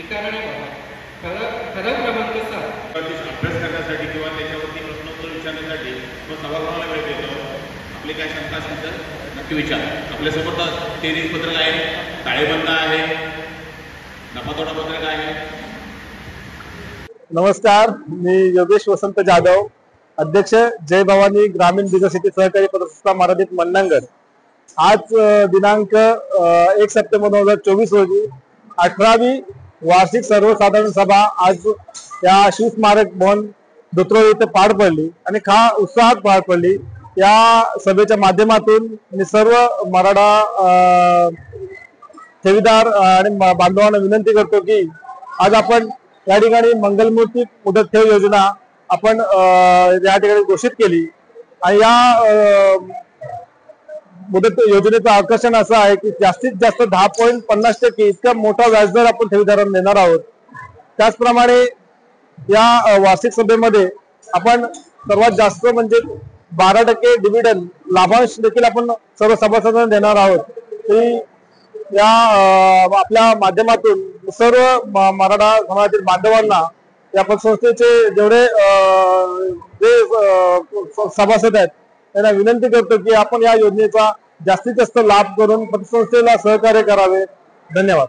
स्वीकारणे ठराव क्रमांक 7 अभ्यास करण्यासाठी किंवा त्याच्यावरती प्रश्नोत्तर विचारण्यासाठी मग सभागृहाला वेळ देतो। आपली काय शंका असेल तर नक्की विचार। आपल्यासमोर तेरीस पत्रक आहे, ताळेबंद आहे, नफातोटा पत्रक आहे। नमस्कार, मी योगेश वसंत जाधव, अध्यक्ष जय भवानी ग्रामीण बिझनेस शेती सहकारी पतसंस्था मराठीत मंडणगड। आज दिनांक 1 सप्टेंबर 2024 रोजी 18वी वार्षिक सर्वसाधारण सभा आज या शिवस्मारक भवन धोत्रोळी इथे पार पडली आणि उत्साहात पार पडली। या सभेच्या माध्यमातून मी सर्व मराठा ठेवीदार आणि बांधवांना विनंती करतो की आज आपण या ठिकाणी मंगलमूर्ती मुदत ठेव योजना आपण या ठिकाणी घोषित केली आणि या मुदत योजनेचं आकर्षण असं आहे की जास्तीत जास्त 10.50% इतका मोठा व्याजदर आपण ठेवीदारांना देणार आहोत। त्याचप्रमाणे या वार्षिक सभेमध्ये आपण सर्वात जास्त म्हणजे 12% डिव्हिडंड लाभांश देखील आपण सर्व सभासदांना देणार आहोत। ही या आपल्या माध्यमातून सर्व मराठा समाजातील बांधवांना या पतसंस्थेचे जेवढे सभासद आहेत त्यांना विनंती करतो की आपण या योजनेचा जास्तीत जास्त लाभ करून पतसंस्थेला सहकार्य करावे। धन्यवाद।